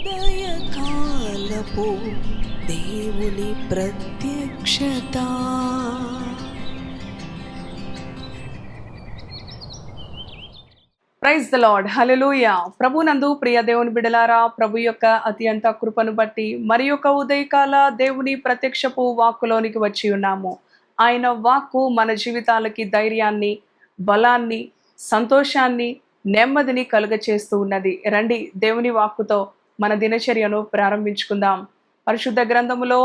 ఉదయకాలపు దేవుని ప్రత్యక్షత. ప్రైజ్ ద లార్డ్, హల్లెలూయా. ప్రభునందు ప్రియ దేవుని బిడలారా, ప్రభు యొక్క అత్యంత కృపను బట్టి మరి యొక్క ఉదయకాల దేవుని ప్రత్యక్షపు వాక్కులోనికి వచ్చి ఉన్నాము. ఆయన వాక్కు మన జీవితాలకి ధైర్యాన్ని, బలాన్ని, సంతోషాన్ని, నెమ్మదిని కలుగచేస్తూ ఉన్నది. రండి, దేవుని వాక్కుతో మన దినచర్యను ప్రారంభించుకుందాం. పరిశుద్ధ గ్రంథములో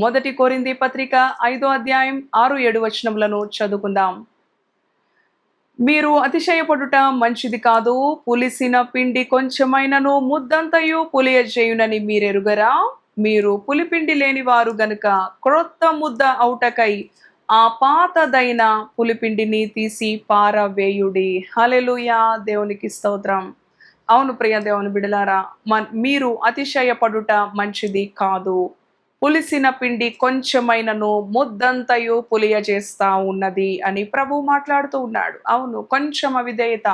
1 కొరింథీ పత్రిక 5వ అధ్యాయం 6-7 వచనములను చదువుకుందాం. మీరు అతిశయపడుట మంచిది కాదు. పులిసిన పిండి కొంచెమైనను ముద్దంతయు పులియజేయునని మీరెరుగరా? మీరు పులిపిండి లేని వారు గనుక క్రొత్త ముద్ద అవుటకై ఆ పాతదైన పులిపిండిని తీసి పారవేయుడి. హల్లెలూయా, దేవునికి స్తోత్రం. అవును ప్రియ దేవుని బిడలారా, మీరు అతిశయపడుట మంచిది కాదు. పులిసిన పిండి కొంచెమైనను ముద్దంతయు పులియజేస్తా ఉన్నది అని ప్రభు మాట్లాడుతూ ఉన్నాడు. అవును, కొంచెం అవిధేయత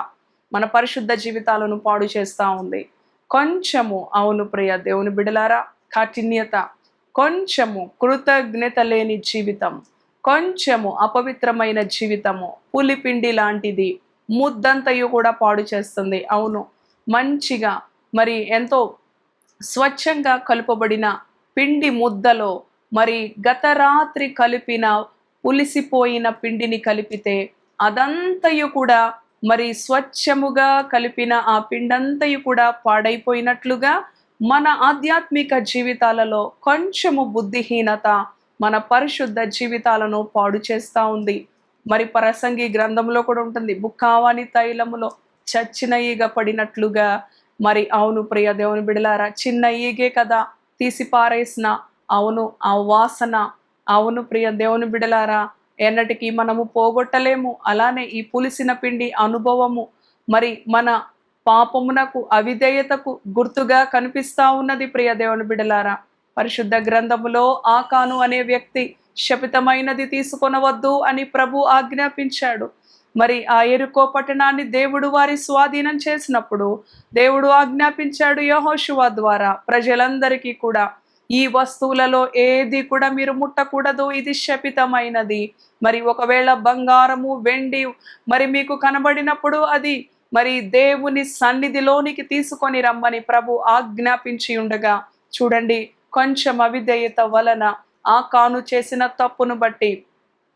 మన పరిశుద్ధ జీవితాలను పాడు చేస్తూ ఉంది. కొంచెము, అవును ప్రియ దేవుని బిడలారా, కాఠిన్యత, కొంచెము కృతజ్ఞత లేని జీవితం, కొంచెము అపవిత్రమైన జీవితము పులిపిండి లాంటిది, ముద్దంతయు కూడా పాడు చేస్తుంది. అవును, మంచిగా మరి ఎంతో స్వచ్ఛంగా కలుపబడిన పిండి ముద్దలో మరి గత రాత్రి కలిపిన పులిసిపోయిన పిండిని కలిపితే అదంతయు కూడా మరి స్వచ్ఛముగా కలిపిన ఆ పిండంతయు కూడా పాడైపోయినట్లుగా మన ఆధ్యాత్మిక జీవితాలలో కొంచెము బుద్ధిహీనత మన పరిశుద్ధ జీవితాలను పాడు చేస్తూ ఉంది. మరి ప్రసంగి గ్రంథంలో కూడా ఉంటుంది, బుక్కావాని తైలములో చచ్చిన ఈగ పడినట్లుగా. మరి అవును ప్రియ దేవుని బిడలారా, చిన్న ఈగే కదా తీసి పారేసిన, అవును ఆ వాసన, అవును ప్రియ దేవుని బిడలారా, ఎన్నటికీ మనము పోగొట్టలేము. అలానే ఈ పులిసిన పిండి అనుభవము మరి మన పాపమునకు, అవిధేయతకు గుర్తుగా కనిపిస్తా ఉన్నది. ప్రియ దేవుని బిడలారా, పరిశుద్ధ గ్రంథములో ఆకాను అనే వ్యక్తి శపితమైనది తీసుకొనవద్దు అని ప్రభు ఆజ్ఞాపించాడు. మరి ఆ యెరికో పట్టణాన్ని దేవుడు వారి స్వాధీనం చేసినప్పుడు దేవుడు ఆజ్ఞాపించాడు యెహోషువ ద్వారా, ప్రజలందరికీ కూడా ఈ వస్తువులలో ఏది కూడా మీరు ముట్టకూడదు, ఇది శపితమైనది. మరి ఒకవేళ బంగారము, వెండి మరి మీకు కనబడినప్పుడు అది మరి దేవుని సన్నిధిలోనికి తీసుకొని రమ్మని ప్రభు ఆజ్ఞాపించి ఉండగా, చూడండి, కొంచెం అవిధేయత వలన ఆకాను చేసిన తప్పును బట్టి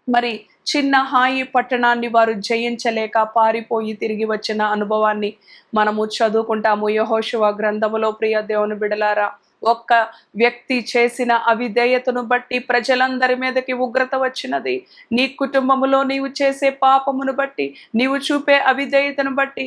మరి చిన్న హాయి పట్టణాన్ని వారు జయించలేక పారిపోయి తిరిగి వచ్చిన అనుభవాన్ని మనము చదువుకుంటాము యెహోషువ గ్రంథములో. ప్రియ దేవుని బిడలారా, ఒక్క వ్యక్తి చేసిన అవిధేయతను బట్టి ప్రజలందరి మీదకి ఉగ్రత వచ్చినది. నీ కుటుంబములో నీవు చేసే పాపమును బట్టి, నీవు చూపే అవిధేయతను బట్టి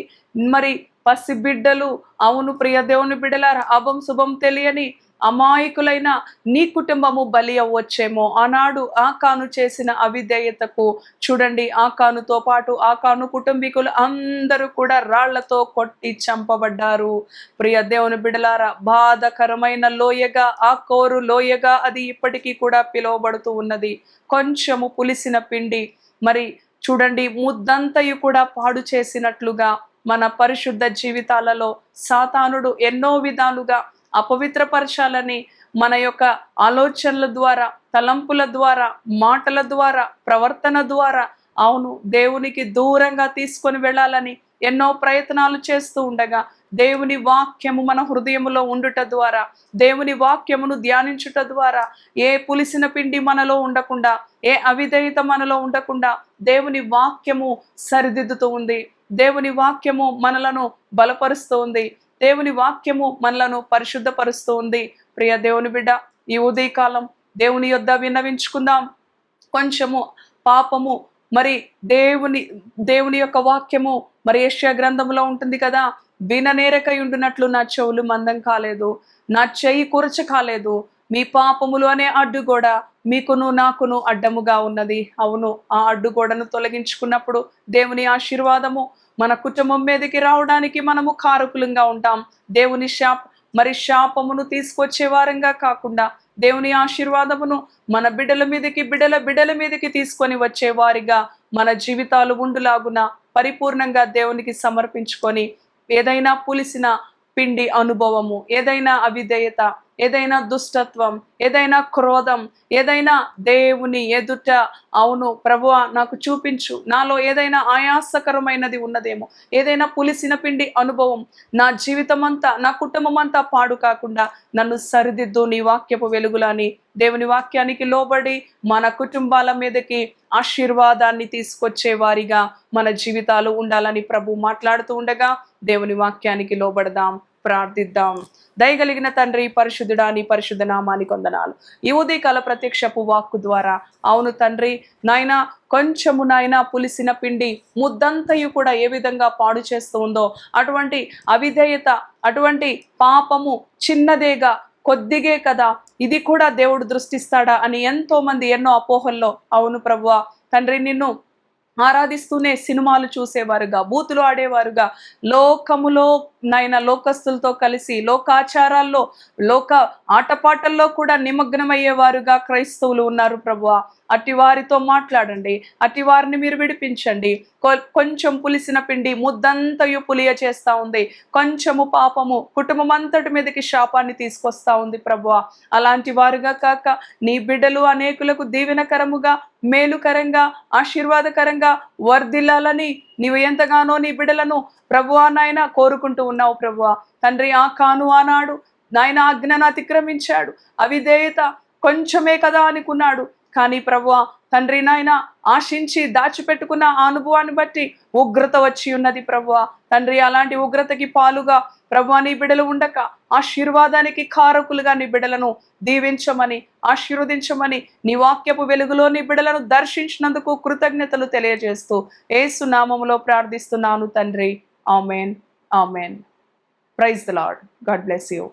మరి పసిబిడ్డలు, అవును ప్రియ దేవుని బిడలారా, అభం శుభం తెలియని అమాయకులైన నీ కుటుంబము బలి అవ్వచ్చేమో. ఆనాడు ఆకాను చేసిన అవిధేయతకు చూడండి, ఆకానుతో పాటు ఆకాను కుటుంబీకులు అందరూ కూడా రాళ్లతో కొట్టి చంపబడ్డారు. ప్రియ దేవుని బిడలారా, బాధకరమైన లోయగా, ఆకోరు లోయగా అది ఇప్పటికీ కూడా పిలువబడుతూ ఉన్నది. కొంచెము పులిసిన పిండి మరి చూడండి ముద్దంతయు కూడా పాడు చేసినట్లుగా మన పరిశుద్ధ జీవితాలలో సాతానుడు ఎన్నో విధాలుగా అపవిత్రపరచాలని మన యొక్క ఆలోచనల ద్వారా, తలంపుల ద్వారా, మాటల ద్వారా, ప్రవర్తన ద్వారా, అవును దేవునికి దూరంగా తీసుకొని వెళ్ళాలని ఎన్నో ప్రయత్నాలు చేస్తూ ఉండగా, దేవుని వాక్యము మన హృదయములో ఉండుట ద్వారా, దేవుని వాక్యమును ధ్యానించుట ద్వారా ఏ పులిసిన పిండి మనలో ఉండకుండా, ఏ అవిధేయత మనలో ఉండకుండా దేవుని వాక్యము సరిదిద్దుతూ ఉంది. దేవుని వాక్యము మనలను బలపరుస్తూ ఉంది. దేవుని వాక్యము మనలను పరిశుద్ధపరుస్తూ ఉంది. ప్రియ దేవుని బిడ్డ, ఈ ఉదయకాలం దేవుని యొద్ద విన్నవించుకుందాం. కొంచెము పాపము మరి దేవుని యొక్క వాక్యము మరి యెషయా గ్రంథంలో ఉంటుంది కదా, విననేరకై ఉండునట్లు నా చెవులు మందం కాలేదు, నా చెయ్యి కురచ కాలేదు, మీ పాపములు అనే అడ్డుగోడ మీకును నాకును అడ్డముగా ఉన్నది. అవును, ఆ అడ్డుగోడను తొలగించుకున్నప్పుడు దేవుని ఆశీర్వాదము మన కుటుంబం మీదకి రావడానికి మనము కారకులంగా ఉంటాం. దేవుని శాపమును తీసుకొచ్చే వారంగా కాకుండా దేవుని ఆశీర్వాదమును మన బిడ్డల మీదకి తీసుకొని వచ్చే వారిగా మన జీవితాలు ఉండులాగున పరిపూర్ణంగా దేవునికి సమర్పించుకొని ఏదైనా పులిసిన పిండి అనుభవము, ఏదైనా అవిధేయత, ఏదైనా దుష్టత్వం, ఏదైనా క్రోధం, ఏదైనా దేవుని ఎదుట అవును ప్రభువా నాకు చూపించు, నాలో ఏదైనా ఆయాసకరమైనది ఉన్నదేమో, ఏదైనా పులిసిన పిండి అనుభవం నా జీవితం అంతా, నా కుటుంబం అంతా పాడు కాకుండా నన్ను సరిదిద్దు నీ వాక్యపు వెలుగులని దేవుని వాక్యానికి లోబడి మన కుటుంబాల మీదకి ఆశీర్వాదాన్ని తీసుకొచ్చే వారిగా మన జీవితాలు ఉండాలని ప్రభు మాట్లాడుతూ ఉండగా దేవుని వాక్యానికి లోబడదాం, ప్రార్థిద్దాం. దయగలిగిన తండ్రి, పరిశుద్ధుడా, నీ పరిశుద్ధ నామానికి వందనాలు. ఈ ఉదయకాల ప్రత్యక్షపు వాక్కు ద్వారా అవును తండ్రి నాయనా, కొంచెము నాయనా పులిసిన పిండి ముద్దంతయు కూడా ఏ విధంగా పాడు చేస్తూ ఉందో, అటువంటి అవిధేయత, అటువంటి పాపము చిన్నదేగా, కొద్దిగే కదా, ఇది కూడా దేవుడు దృష్టిస్తాడా అని ఎంతో మంది ఎన్నో అపోహల్లో అవును ప్రభువా తండ్రి నిన్ను ఆరాధిస్తూనే సినిమాలు చూసేవారుగా, బూతులు ఆడేవారుగా, లోకములో నైనా లోకస్తులతో కలిసి లోకాచారాల్లో, లోక ఆటపాటల్లో కూడా నిమగ్నమయ్యేవారుగా క్రైస్తవులు ఉన్నారు ప్రభువా. అట్టి వారితో మాట్లాడండి, అట్టి వారిని మీరు విడిపించండి. కొంచెం పులిసిన పిండి ముద్దంతయు పులియ చేస్తా ఉంది, కొంచెము పాపము కుటుంబం అంతటి మీదకి శాపాన్ని తీసుకొస్తా ఉంది ప్రభువా. అలాంటి వారుగా కాక నీ బిడ్డలు అనేకులకు దీవెనకరముగా, మేలుకరంగా, ఆశీర్వాదకరంగా వర్ధిల్లాలని నీవు ఎంతగానో నీ బిడ్డలను ప్రభువా నాయన కోరుకుంటూ ఉన్నావు ప్రభువా. తండ్రి ఆనాడు నాయన ఆజ్ఞను అతిక్రమించాడు, అవిధేయత కొంచెమే కదా అనుకున్నాడు. కానీ ప్రభువా తండ్రి నాయన ఆశించి దాచిపెట్టుకున్న ఆ అనుభవాన్ని బట్టి ఉగ్రత వచ్చి ఉన్నది ప్రభువా. తండ్రి అలాంటి ఉగ్రతకి పాలుగా ప్రభువా నీ బిడ్డలు ఉండక ఆశీర్వాదానికి కారకులుగా నీ బిడ్డలను దీవించమని, ఆశీర్వదించమని నీ వాక్యపు వెలుగులో నీ బిడ్డలను దర్శించినందుకు కృతజ్ఞతలు తెలియజేస్తూ యేసు నామములో ప్రార్థిస్తున్నాను తండ్రి. Amen, amen. Praise the Lord. God bless you.